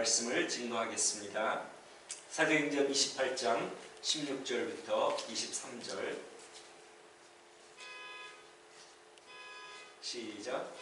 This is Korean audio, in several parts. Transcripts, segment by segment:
말씀을 증거하겠습니다. 사도행전 28장 16절부터 23절 시작.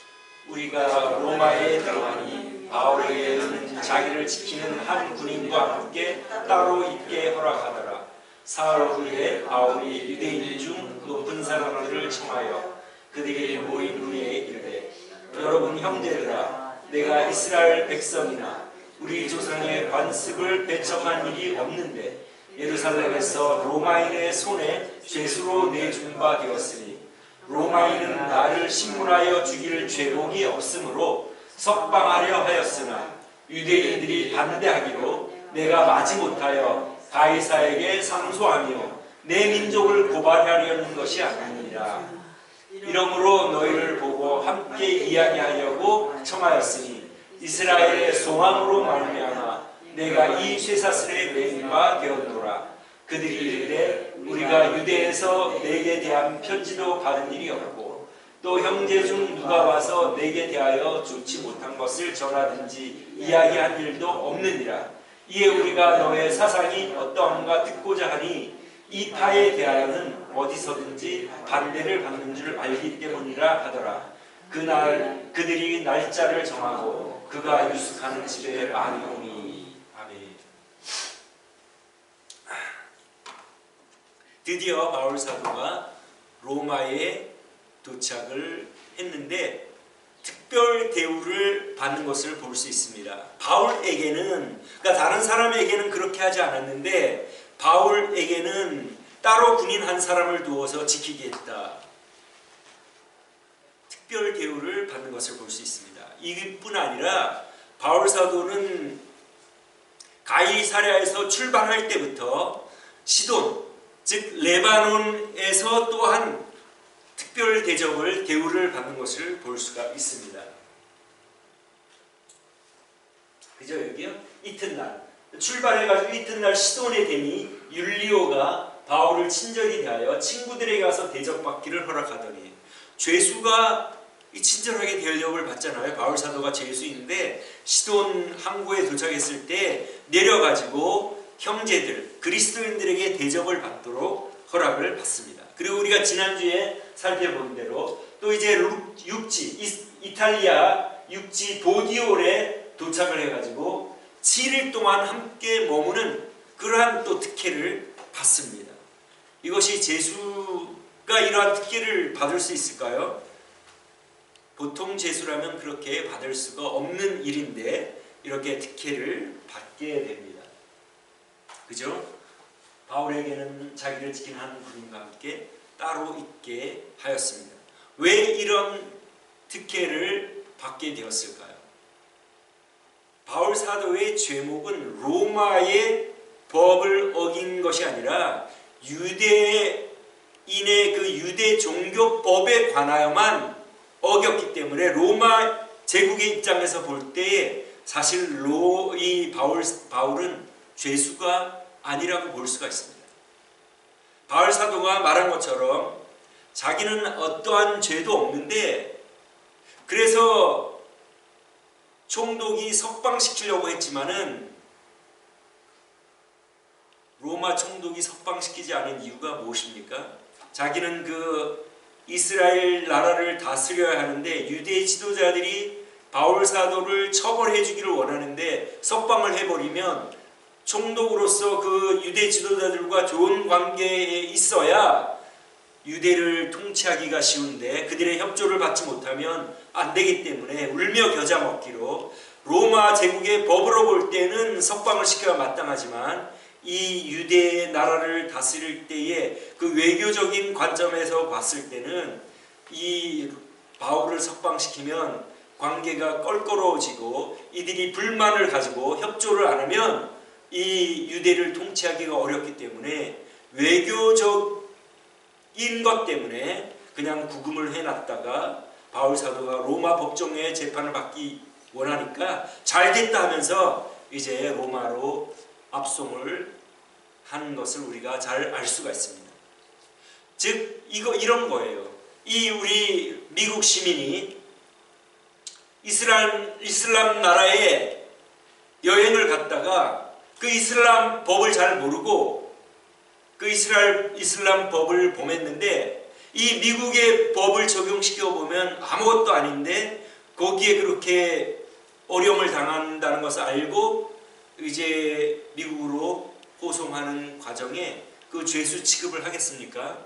우리가 로마에 들어가니 바울에게는 자기를 지키는 한 군인과 함께 따로 있게 허락하더라. 사흘 후에 바울이 유대인 중 높은 사람들을 청하여 그들이 모인 후에 이르되, 여러분 형제들아, 내가 이스라엘 백성이나 우리 조상의 관습을 배척한 일이 없는데 예루살렘에서 로마인의 손에 죄수로 내준 바 되었으니 로마인은 나를 신문하여 죽일 죄목이 없으므로 석방하려 하였으나 유대인들이 반대하기로 내가 마지못하여 가이사에게 상소하며 내 민족을 고발하려는 것이 아니니라. 이러므로 너희를 보고 함께 이야기하려고 청하였으니 이스라엘의 소망으로 말미암아 내가 이 쇠사슬의 맹인바 되었노라. 그들이 이르되, 우리가 유대에서 내게 대한 편지도 받은 일이 없고 또 형제 중 누가 와서 내게 대하여 좋지 못한 것을 전하든지 이야기한 일도 없느니라. 이에 우리가 너의 사상이 어떠한가 듣고자 하니 이 파에 대하여는 어디서든지 반대를 받는 줄 알기 때문이라 하더라. 그날 그들이 날짜를 정하고 그가 유숙하는 집에 많이 오니. 아멘. 드디어 바울 사도가 로마에 도착을 했는데 특별 대우를 받는 것을 볼 수 있습니다. 바울에게는, 그러니까 다른 사람에게는 그렇게 하지 않았는데 바울에게는 따로 군인 한 사람을 두어서 지키게 했다. 특별 대우를 받는 것을 볼 수 있습니다. 이뿐 아니라 바울 사도는 가이사랴에서 출발할 때부터 시돈, 즉 레바논에서 또한 특별 대우를 받는 것을 볼 수가 있습니다. 그죠? 여기요? 이튿날 출발해가지고 이튿날 시돈에 되니 율리오가 바울을 친절히 대하여 친구들에게 가서 대접받기를 허락하더니, 죄수가 이 친절하게 대접을 받잖아요. 바울 사도가 죄수인데 시돈 항구에 도착했을 때 내려가지고 형제들, 그리스도인들에게 대접을 받도록 허락을 받습니다. 그리고 우리가 지난주에 살펴본 대로 또 이제 이탈리아 육지 보디올에 도착을 해가지고 7일 동안 함께 머무는 그러한 또 특혜를 받습니다. 이것이 죄수가 이러한 특혜를 받을 수 있을까요? 보통 죄수라면 그렇게 받을 수가 없는 일인데 이렇게 특혜를 받게 됩니다. 그죠? 바울에게는 자기를 지키는 한 군인과 함께 따로 있게 하였습니다. 왜 이런 특혜를 받게 되었을까요? 바울 사도의 죄목은 로마의 법을 어긴 것이 아니라 유대인의 그 유대 종교법에 관하여만 어겼기 때문에 로마 제국의 입장에서 볼 때에 사실 이 바울은 죄수가 아니라고 볼 수가 있습니다. 바울 사도가 말한 것처럼 자기는 어떠한 죄도 없는데 그래서 총독이 석방시키려고 했지만은 로마 총독이 석방시키지 않은 이유가 무엇입니까? 자기는 그 이스라엘 나라를 다스려야 하는데 유대 지도자들이 바울 사도를 처벌해 주기를 원하는데 석방을 해버리면 총독으로서 그 유대 지도자들과 좋은 관계에 있어야 유대를 통치하기가 쉬운데 그들의 협조를 받지 못하면 안 되기 때문에 울며 겨자 먹기로 로마 제국의 법으로 볼 때는 석방을 시켜야 마땅하지만 이 유대 나라를 다스릴 때의 그 외교적인 관점에서 봤을 때는 이 바울을 석방시키면 관계가 껄끄러워지고 이들이 불만을 가지고 협조를 안 하면 이 유대를 통치하기가 어렵기 때문에 외교적인 것 때문에 그냥 구금을 해놨다가 바울 사도가 로마 법정에 재판을 받기 원하니까 잘됐다 하면서 이제 로마로 압송을 한 것을 우리가 잘 알 수가 있습니다. 즉 이런 거예요. 이 우리 미국 시민이 이슬람 나라에 여행을 그 이슬람 법을 잘 모르고 그 이슬람 법을 범했는데 이 미국의 법을 적용시켜 보면 아무것도 아닌데 거기에 그렇게 어려움을 당한다는 것을 알고 이제 미국으로 호송하는 과정에 그 죄수 취급을 하겠습니까?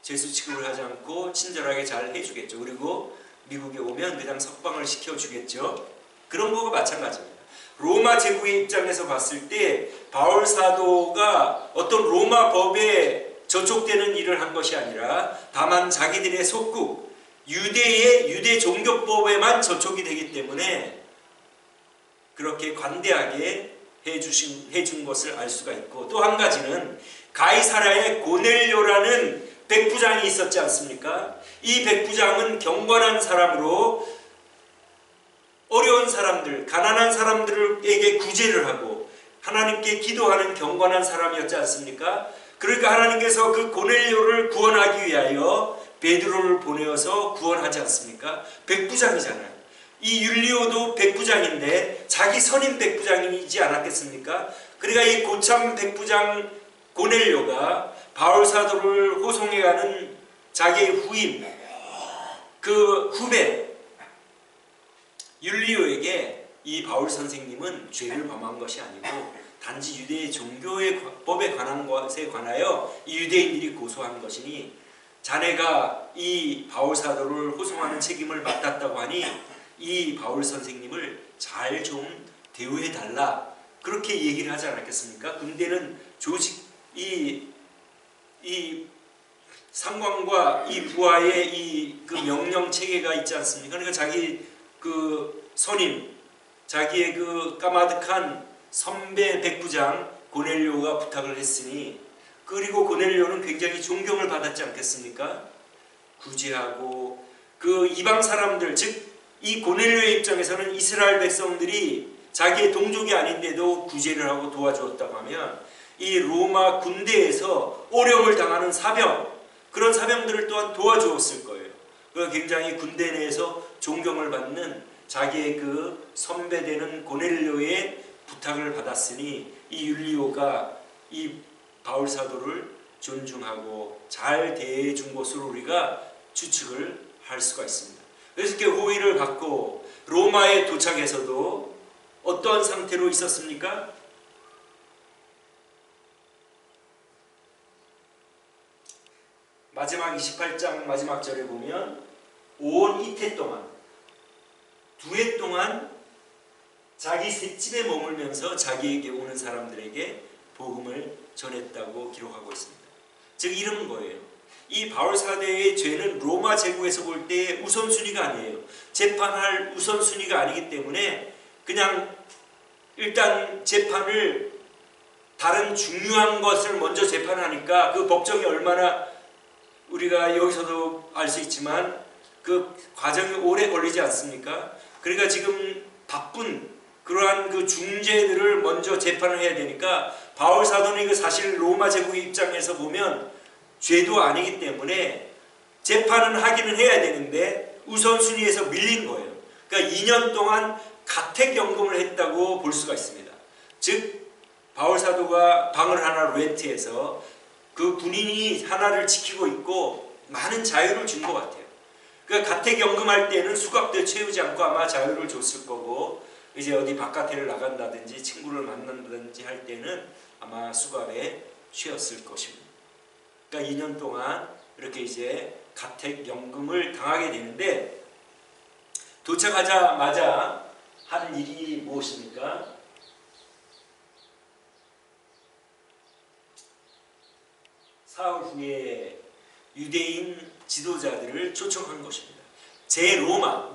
죄수 취급을 하지 않고 친절하게 잘 해주겠죠. 그리고 미국에 오면 그냥 석방을 시켜주겠죠. 그런 거가 마찬가지입니다. 로마 제국의 입장에서 봤을 때 바울 사도가 어떤 로마 법에 저촉되는 일을 한 것이 아니라 다만 자기들의 속국 유대의 유대 종교법에만 저촉이 되기 때문에 그렇게 관대하게 해준 것을 알 수가 있고, 또 한 가지는 가이사랴의 고넬료라는 백부장이 있었지 않습니까? 이 백부장은 경건한 사람으로 어려운 사람들, 가난한 사람들에게 구제를 하고 하나님께 기도하는 경건한 사람이었지 않습니까? 그러니까 하나님께서 그 고넬료를 구원하기 위하여 베드로를 보내어서 구원하지 않습니까? 백부장이잖아요. 이 율리오도 백부장인데 자기 선임 백부장이지 않았겠습니까? 그러니까 이 고참 백부장 고넬료가 바울 사도를 호송해가는 자기의 후임, 그 후배 율리오에게 이 바울 선생님은 죄를 범한 것이 아니고 단지 유대의 종교의 법에 관한 것에 관하여 이 유대인들이 고소한 것이니 자네가 이 바울 사도를 호송하는 책임을 맡았다고 하니 이 바울 선생님을 잘 좀 대우해 달라, 그렇게 얘기를 하지 않았겠습니까? 군대는 조직 이 상관과 이 부하의 이 그 명령 체계가 있지 않습니까? 그러니까 자기 그 선임, 자기의 그 까마득한 선배 백부장 고넬료가 부탁을 했으니, 그리고 고넬료는 굉장히 존경을 받았지 않겠습니까? 구제하고 그 이방 사람들, 즉 이 고넬료의 입장에서는 이스라엘 백성들이 자기의 동족이 아닌데도 구제를 하고 도와주었다고 하면 이 로마 군대에서 어려움을 당하는 사병, 그런 사병들을 또한 도와주었을 거예요. 그 굉장히 군대 내에서 존경을 받는 자기의 그 선배되는 고넬료의 부탁을 받았으니 이 율리오가 이 바울 사도를 존중하고 잘 대해 준 것으로 우리가 추측을 할 수가 있습니다. 그래서 이렇게 호의를 받고 로마에 도착해서도 어떠한 상태로 있었습니까? 마지막 28장 마지막 절에 보면 온 이태 동안, 2해 동안 자기 셋집에 머물면서 자기에게 오는 사람들에게 복음을 전했다고 기록하고 있습니다. 즉 이런 거예요. 이 바울 사도의 죄는 로마 제국에서 볼 때 우선순위가 아니에요. 재판할 우선순위가 아니기 때문에 그냥 일단 재판을, 다른 중요한 것을 먼저 재판하니까 그 법정이 얼마나, 우리가 여기서도 알 수 있지만 그 과정이 오래 걸리지 않습니까? 그러니까 지금 바쁜 그러한 그 중재들을 먼저 재판을 해야 되니까 바울 사도는 이거 사실 로마 제국의 입장에서 보면 죄도 아니기 때문에 재판은 하기는 해야 되는데 우선순위에서 밀린 거예요. 그러니까 2년 동안 가택연금을 했다고 볼 수가 있습니다. 즉 바울 사도가 방을 하나 렌트해서 그 군인이 하나를 지키고 있고 많은 자유를 준 것 같아요. 그러니까 가택연금 할 때는 수갑도 채우지 않고 아마 자유를 줬을 거고, 이제 어디 바깥에 나간다든지 친구를 만난다든지 할 때는 아마 수갑에 쉬었을 것입니다. 그러니까 2년 동안 이렇게 이제 가택연금을 당하게 되는데, 도착하자마자 하는 일이 무엇입니까? 사흘 후에 유대인 지도자들을 초청한 것입니다.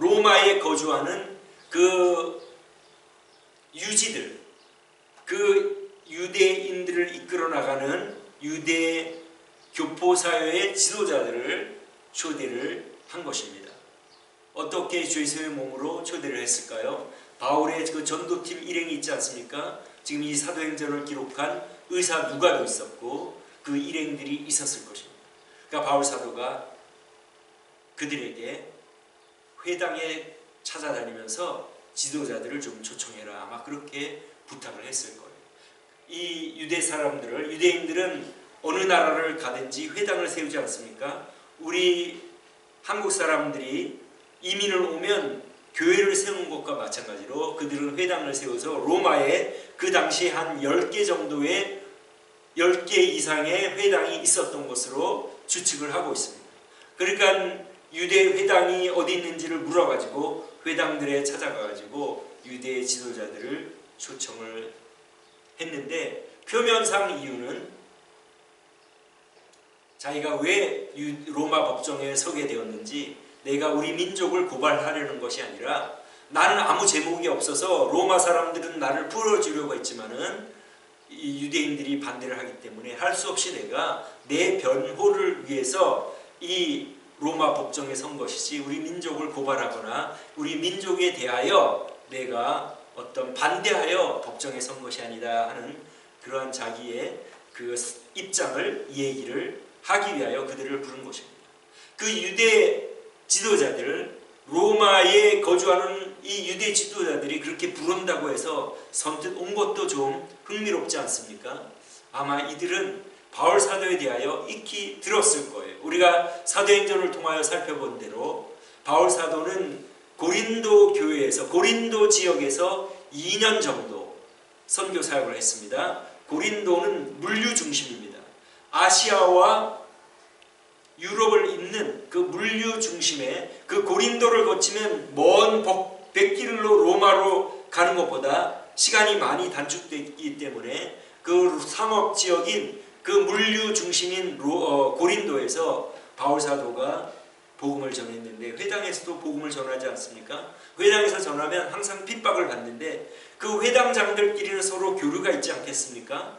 로마에 거주하는 그 유지들, 그 유대인들을 이끌어 나가는 유대 교포사회의 지도자들을 초대를 한 것입니다. 어떻게 죄수의 몸으로 초대를 했을까요? 바울의 그 전도팀 일행이 있지 않습니까? 지금 이 사도행전을 기록한 의사 누가도 있었고 그 일행들이 있었을 것입니다. 그러니까 바울 사도가 그들에게 회당에 찾아다니면서 지도자들을 좀 초청해라, 아마 그렇게 부탁을 했을 거예요. 이 유대인들은 어느 나라를 가든지 회당을 세우지 않습니까? 우리 한국 사람들이 이민을 오면 교회를 세우는 것과 마찬가지로 그들은 회당을 세워서 로마에 그 당시에 한 10개 정도의 10개 이상의 회당이 있었던 것으로 추측을 하고 있습니다. 그러니까 유대 회당이 어디 있는지를 물어가지고 회당들에 찾아가가지고 유대 지도자들을 초청을 했는데, 표면상 이유는 자기가 왜 로마 법정에 서게 되었는지, 내가 우리 민족을 고발하려는 것이 아니라, 나는 아무 제목이 없어서 로마 사람들은 나를 풀어주려고 했지만은 이 유대인들이 반대를 하기 때문에 할 수 없이 내가 내 변호를 위해서 이 로마 법정에 선 것이지, 우리 민족을 고발하거나 우리 민족에 대하여 내가 어떤 반대하여 법정에 선 것이 아니다 하는 그러한 자기의 그 입장을 얘기를 하기 위하여 그들을 부른 것입니다. 그 유대 지도자들, 로마에 거주하는 이 유대 지도자들이 그렇게 부른다고 해서 선뜻 온 것도 좀 흥미롭지 않습니까? 아마 이들은 바울 사도에 대하여 익히 들었을 거예요. 우리가 사도행전을 통하여 살펴본 대로 바울 사도는 고린도 교회에서, 고린도 지역에서 2년 정도 선교 사역을 했습니다. 고린도는 물류 중심입니다. 아시아와 유럽을 잇는 그 물류 중심에 그 고린도를 거치면 먼 백길로 로마로 가는 것보다 시간이 많이 단축되기 때문에 그 상업 지역인 그 물류 중심인 고린도에서 바울 사도가 복음을 전했는데, 회당에서도 복음을 전하지 않습니까? 회당에서 전하면 항상 핍박을 받는데 그 회당장들끼리는 서로 교류가 있지 않겠습니까?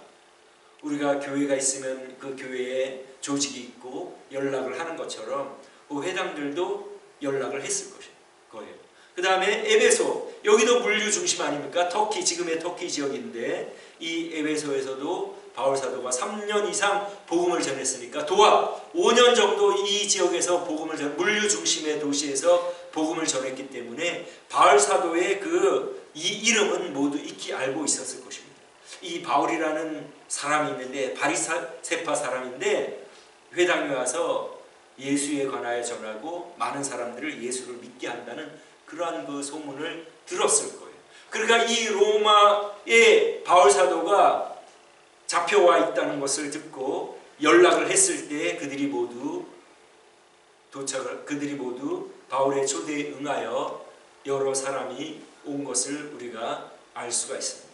우리가 교회가 있으면 그 교회에 조직이 있고 연락을 하는 것처럼 그 회당들도 연락을 했을 거예요. 그 다음에 에베소, 여기도 물류 중심 아닙니까? 터키, 지금의 터키 지역인데 이 에베소에서도 바울 사도가 3년 이상 복음을 전했으니까 도합 5년 정도 이 지역에서 물류 중심의 도시에서 복음을 전했기 때문에 바울 사도의 이 이름은 모두 익히 알고 있었을 것입니다. 이 바울이라는 사람이 있는데, 바리새파 사람인데 회당에 와서 예수에 관하여 전하고 많은 사람들을 예수를 믿게 한다는 그러한 그 소문을 들었을 거예요. 그러니까 이 로마에 바울 사도가 잡혀와 있다는 것을 듣고 연락을 했을 때 그들이 모두 바울의 초대에 응하여 여러 사람이 온 것을 우리가 알 수가 있습니다.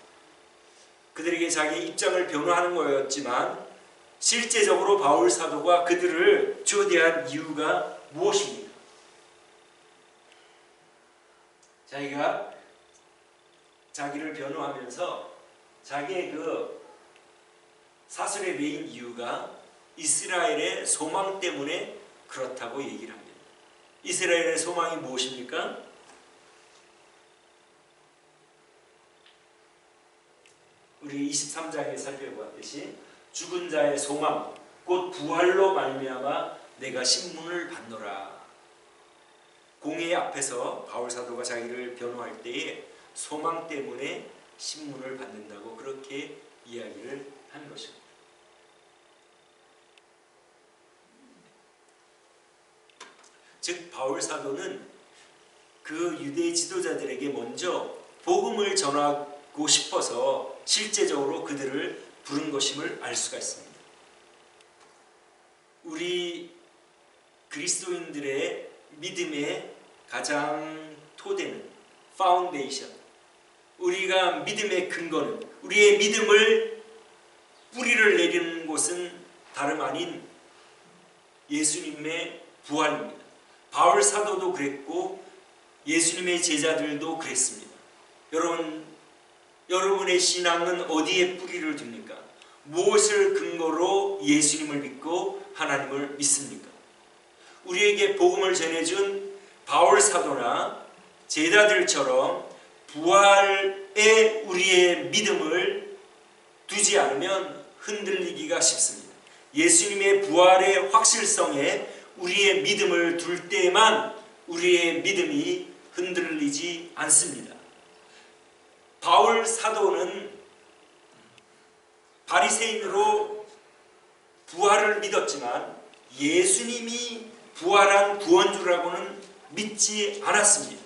그들에게 자기의 입장을 변호하는 거였지만 실제적으로 바울 사도가 그들을 초대한 이유가 무엇입니까? 자기가 자기를 변호하면서 자기의 그 사설의 메인 이유가 이스라엘의 소망 때문에 그렇다고 얘기를 합니다. 이스라엘의 소망이 무엇입니까? 우리 23장에 살펴보았듯이 죽은 자의 소망, 곧 부활로 말미암아 내가 신문을 받노라. 공회 앞에서 바울 사도가 자기를 변호할 때에 소망 때문에 신문을 받는다고 그렇게 이야기를 한 것입니다. 즉 바울 사도는 그 유대 지도자들에게 먼저 복음을 전하고 싶어서 실제적으로 그들을 부른 것임을 알 수가 있습니다. 우리 그리스도인들의 믿음의 가장 토대는 파운데이션, 우리가 믿음의 근거는, 우리의 믿음을 뿌리를 내리는 곳은 다름 아닌 예수님의 부활입니다. 바울 사도도 그랬고 예수님의 제자들도 그랬습니다. 여러분의 신앙은 어디에 뿌리를 둡니까? 무엇을 근거로 예수님을 믿고 하나님을 믿습니까? 우리에게 복음을 전해준 바울 사도나 제자들처럼 부활에 우리의 믿음을 두지 않으면 흔들리기가 쉽습니다. 예수님의 부활의 확실성에 우리의 믿음을 둘 때만 우리의 믿음이 흔들리지 않습니다. 바울 사도는 바리새인으로 부활을 믿었지만 예수님이 부활한 구원주라고는 믿지 않았습니다.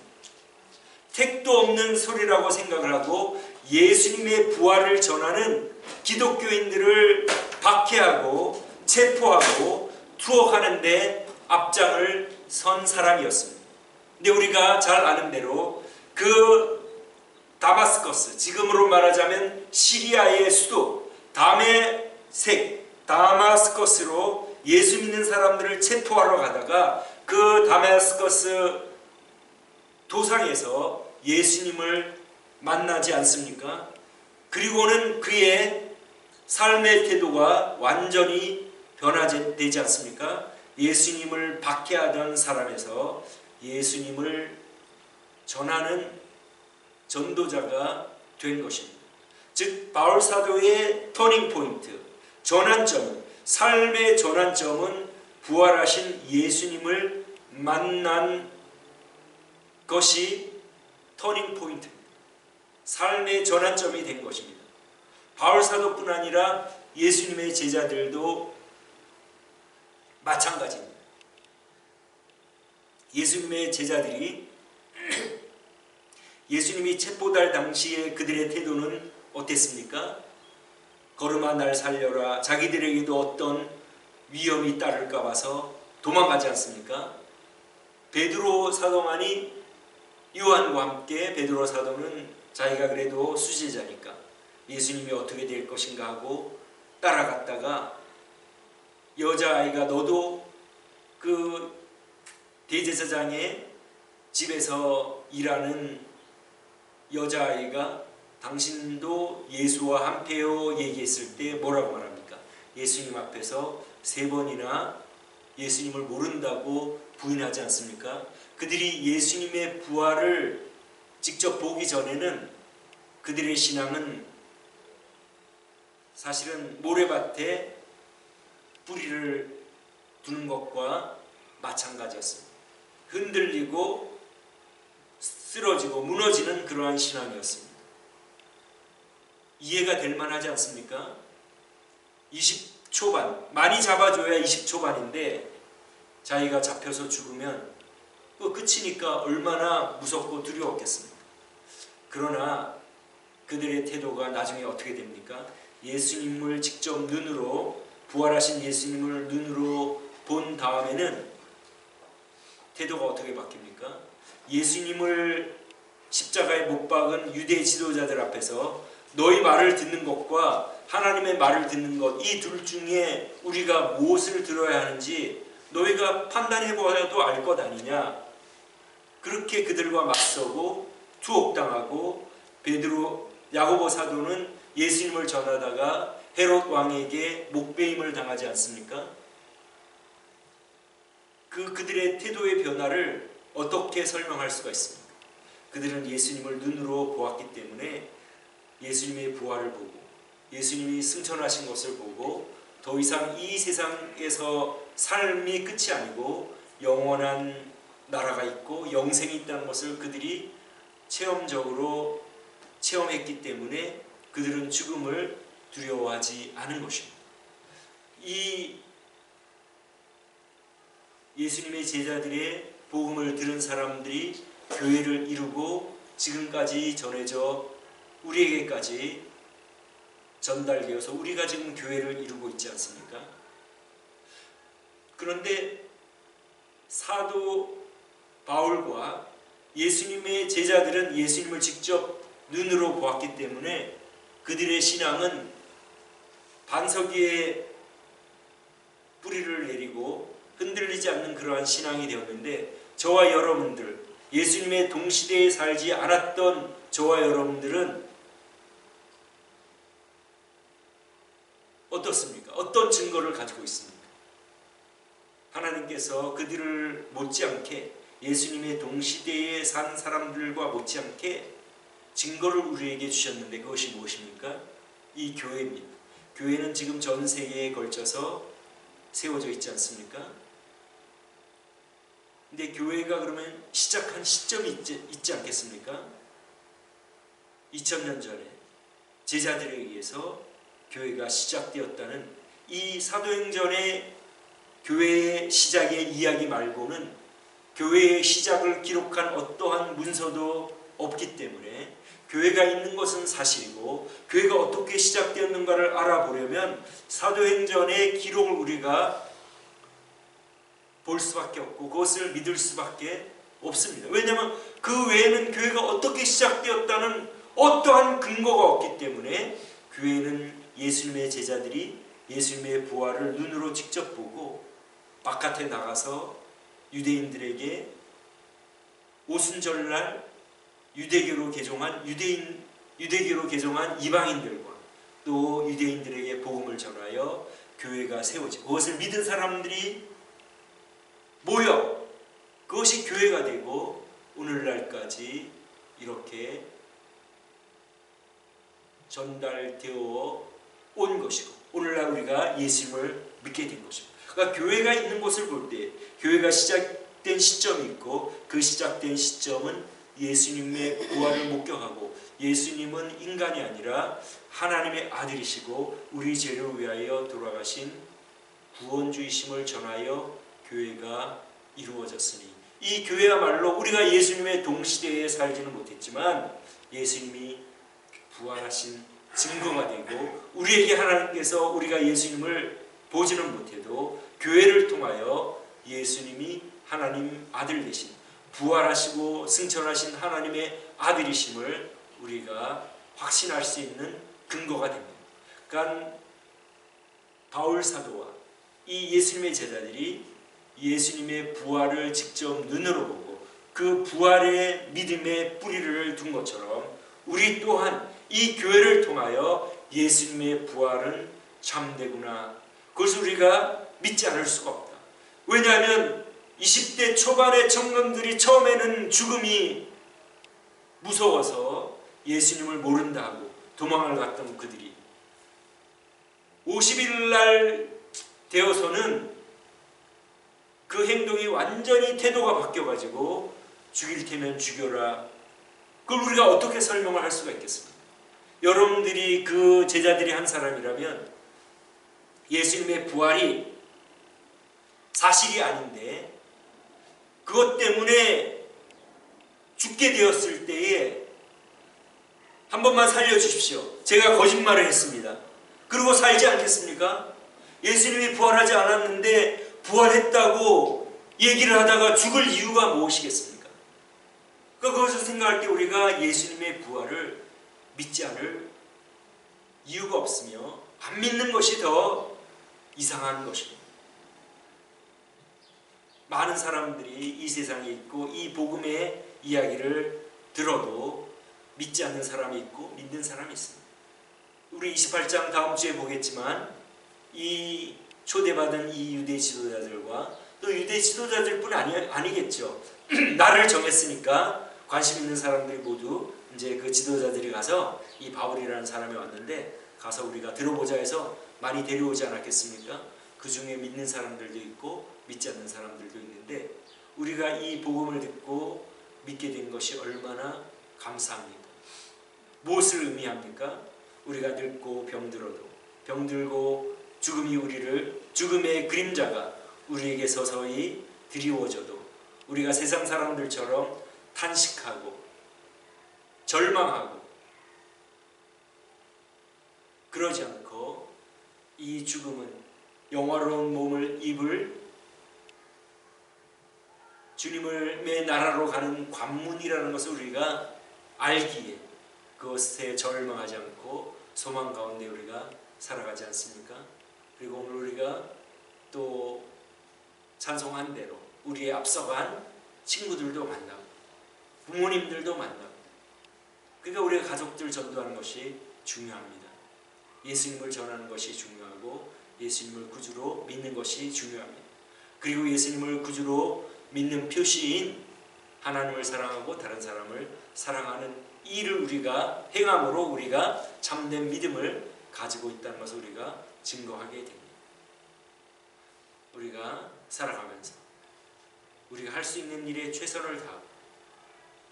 택도 없는 소리라고 생각을 하고 예수님의 부활을 전하는 기독교인들을 박해하고 체포하고 투옥하는 데 앞장을 선 사람이었습니다. 근데 우리가 잘 아는 대로 그 다마스커스, 지금으로 말하자면 시리아의 수도 다마스커스로 예수 믿는 사람들을 체포하러 가다가 그 다마스커스 도상에서 예수님을 만나지 않습니까? 그리고는 그의 삶의 태도가 완전히 변화되지 않습니까? 예수님을 박해하던 사람에서 예수님을 전하는 전도자가 된 것입니다. 즉 바울 사도의 터닝 포인트, 전환점, 삶의 전환점은 부활하신 예수님을 만난 것이 터닝 포인트입니다. 삶의 전환점이 된 것입니다. 바울 사도뿐 아니라 예수님의 제자들도 마찬가지입니다. 예수님의 제자들이 예수님이 체포될 당시에 그들의 태도는 어땠습니까? 걸음아 날 살려라. 자기들에게도 어떤 위험이 따를까 봐서 도망가지 않습니까? 베드로 사도만이 요한과 함께, 베드로 사도는 자기가 그래도 수제자니까 예수님이 어떻게 될 것인가 하고 따라갔다가 여자아이가 너도 그 대제사장의 집에서 일하는 여자아이가 당신도 예수와 한패요 얘기했을 때 뭐라고 말합니까? 예수님 앞에서 3번이나 예수님을 모른다고 부인하지 않습니까? 그들이 예수님의 부활을 직접 보기 전에는 그들의 신앙은 사실은 모래밭에 뿌리를 두는 것과 마찬가지였습니다. 흔들리고 쓰러지고 무너지는 그러한 신앙이었습니다. 이해가 될 만하지 않습니까? 20초반, 많이 잡아줘야 20초반인데 자기가 잡혀서 죽으면 그 끝이니까 얼마나 무섭고 두려웠겠습니까? 그러나 그들의 태도가 나중에 어떻게 됩니까? 예수님을 직접 눈으로, 부활하신 예수님을 눈으로 본 다음에는 태도가 어떻게 바뀝니까? 예수님을 십자가에 못 박은 유대 지도자들 앞에서 너희 말을 듣는 것과 하나님의 말을 듣는 것, 이 둘 중에 우리가 무엇을 들어야 하는지 너희가 판단해 보아도 알 것 아니냐. 그렇게 그들과 맞서고 투옥당하고 베드로, 야고보 사도는 예수님을 전하다가 헤롯 왕에게 목베임을 당하지 않습니까? 그들의 태도의 변화를 어떻게 설명할 수가 있습니까? 그들은 예수님을 눈으로 보았기 때문에 예수님의 부활을 보고 예수님이 승천하신 것을 보고 더 이상 이 세상에서 삶이 끝이 아니고 영원한 나라가 있고 영생이 있다는 것을 그들이 체험적으로 체험했기 때문에 그들은 죽음을 두려워하지 않은 것입니다. 이 예수님의 제자들의 복음을 들은 사람들이 교회를 이루고 지금까지 전해져 우리에게까지 전달되어서 우리가 지금 교회를 이루고 있지 않습니까? 그런데 사도 바울과 예수님의 제자들은 예수님을 직접 눈으로 보았기 때문에 그들의 신앙은 반석 위에 뿌리를 내리고 흔들리지 않는 그러한 신앙이 되었는데, 저와 여러분들, 예수님의 동시대에 살지 않았던 저와 여러분들은 어떻습니까? 어떤 증거를 가지고 있습니까? 하나님께서 그들을 못지않게, 예수님의 동시대에 산 사람들과 못지않게 증거를 우리에게 주셨는데 그것이 무엇입니까? 이 교회입니다. 교회는 지금 전 세계에 걸쳐서 세워져 있지 않습니까? 근데 교회가 그러면 시작한 시점이 있지 않겠습니까? 2000년 전에 제자들에 의해서 교회가 시작되었다는 이 사도행전의 교회의 시작의 이야기 말고는 교회의 시작을 기록한 어떠한 문서도 없기 때문에 교회가 있는 것은 사실이고 교회가 어떻게 시작되었는가를 알아보려면 사도행전의 기록을 우리가 볼 수밖에 없고 그것을 믿을 수밖에 없습니다. 왜냐하면 그 외에는 교회가 어떻게 시작되었다는 어떠한 근거가 없기 때문에 교회는 예수님의 제자들이 예수님의 부활을 눈으로 직접 보고 바깥에 나가서 유대인들에게 오순절날 유대교로 개종한 이방인들과 또 유대인들에게 복음을 전하여 교회가 세워지고 그것을 믿은 사람들이 모여 그것이 교회가 되고 오늘날까지 이렇게 전달되어 온 것이고 오늘날 우리가 예수님을 믿게 된 것입니다. 그러니까 교회가 있는 곳을 볼 때 교회가 시작된 시점이 있고 그 시작된 시점은 예수님의 부활을 목격하고 예수님은 인간이 아니라 하나님의 아들이시고 우리 죄를 위하여 돌아가신 구원주이심을 전하여 교회가 이루어졌으니 이 교회야말로 우리가 예수님의 동시대에 살지는 못했지만 예수님이 부활하신 증거가 되고 우리에게 하나님께서 우리가 예수님을 보지는 못해도 교회를 통하여 예수님이 하나님 아들 되신 부활하시고 승천하신 하나님의 아들이심을 우리가 확신할 수 있는 근거가 됩니다. 그러니까 바울 사도와 이 예수님의 제자들이 예수님의 부활을 직접 눈으로 보고 그 부활의 믿음의 뿌리를 둔 것처럼 우리 또한 이 교회를 통하여 예수님의 부활은 참되구나. 그것을 우리가 믿지 않을 수가 없다. 왜냐하면 20대 초반의 청년들이 처음에는 죽음이 무서워서 예수님을 모른다 하고 도망을 갔던 그들이 50일 날 되어서는 그 행동이 완전히 태도가 바뀌어가지고 죽일 테면 죽여라. 그걸 우리가 어떻게 설명을 할 수가 있겠습니까? 여러분들이 그 제자들이 한 사람이라면 예수님의 부활이 사실이 아닌데 그것 때문에 죽게 되었을 때에 한 번만 살려주십시오. 제가 거짓말을 했습니다. 그리고 살지 않겠습니까? 예수님이 부활하지 않았는데 부활했다고 얘기를 하다가 죽을 이유가 무엇이겠습니까? 그러니까 그것을 생각할 때 우리가 예수님의 부활을 믿지 않을 이유가 없으며 안 믿는 것이 더 이상한 것입니다. 많은 사람들이 이 세상에 있고 이 복음의 이야기를 들어도 믿지 않는 사람이 있고 믿는 사람이 있습니다. 우리 28장 다음 주에 보겠지만 이 초대받은 이 유대 지도자들과 또 유대 지도자들뿐 아니겠죠. 나를 정했으니까 관심 있는 사람들이 모두 이제 그 지도자들이 가서 이 바울이라는 사람이 왔는데 가서 우리가 들어보자 해서 많이 데려오지 않았겠습니까? 그 중에 믿는 사람들도 있고 믿지 않는 사람들도 있는데 우리가 이 복음을 듣고 믿게 된 것이 얼마나 감사합니까? 무엇을 의미합니까? 우리가 늙고 병들고 죽음의 그림자가 우리에게 서서히 드리워져도 우리가 세상 사람들처럼 탄식하고 절망하고 그러지 않고 이 죽음은 영화로운 몸을 입을 주님의 나라로 가는 관문이라는 것을 우리가 알기에 그것에 절망하지 않고 소망 가운데 우리가 살아가지 않습니까? 그리고 오늘 우리가 또 찬송한 대로 우리의 앞서간 친구들도 만나고 부모님들도 만나고 그러니까 우리가 가족들 전도하는 것이 중요합니다. 예수님을 전하는 것이 중요하고 예수님을 구주로 믿는 것이 중요합니다. 그리고 예수님을 구주로 믿는 표시인 하나님을 사랑하고 다른 사람을 사랑하는 일을 우리가 행함으로 우리가 참된 믿음을 가지고 있다는 것을 우리가 증거하게 됩니다. 우리가 살아가면서 우리가 할 수 있는 일에 최선을 다하고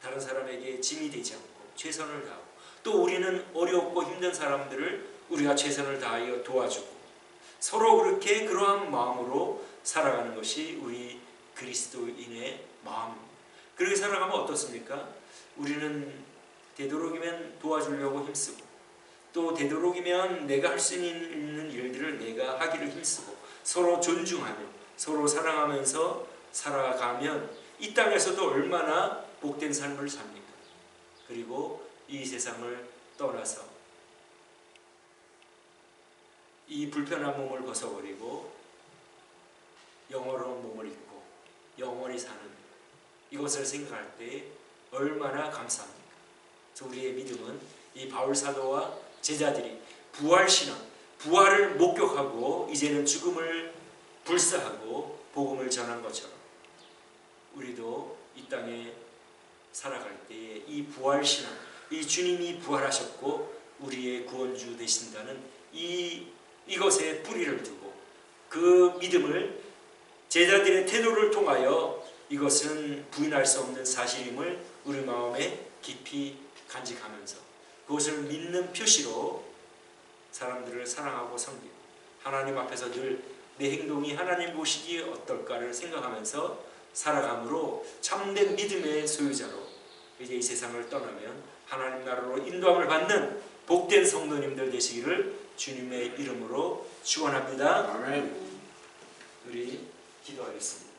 다른 사람에게 짐이 되지 않고 최선을 다하고 또 우리는 어렵고 힘든 힘든 사람들을 우리가 최선을 다하여 도와주고 서로 그렇게 그러한 마음으로 살아가는 것이 우리 그리스도인의 마음입니다. 그렇게 살아가면 어떻습니까? 우리는 되도록이면 도와주려고 힘쓰고 또 되도록이면 내가 할 수 있는 일들을 내가 하기를 힘쓰고 서로 존중하며 서로 사랑하면서 살아가면 이 땅에서도 얼마나 복된 삶을 삽니까? 그리고 이 세상을 떠나서 이 불편한 몸을 벗어버리고 영원한 몸을 입고 영원히 사는 이것을 생각할 때 얼마나 감사합니까? 그래서 우리의 믿음은 이 바울 사도와 제자들이 부활신앙, 부활을 목격하고 이제는 죽음을 불사하고 복음을 전한 것처럼 우리도 이 땅에 살아갈 때에 이 부활신앙, 이 주님이 부활하셨고 우리의 구원주 되신다는 이것에 뿌리를 두고 그 믿음을 제자들의 태도를 통하여 이것은 부인할 수 없는 사실임을 우리 마음에 깊이 간직하면서 그것을 믿는 표시로 사람들을 사랑하고 섬기고 하나님 앞에서 늘 내 행동이 하나님 보시기에 어떨까를 생각하면서 살아감으로 참된 믿음의 소유자로 이제 이 세상을 떠나면 하나님 나라로 인도함을 받는 복된 성도님들 되시기를 주님의 이름으로 축원합니다. 아멘. 우리 기도하겠습니다.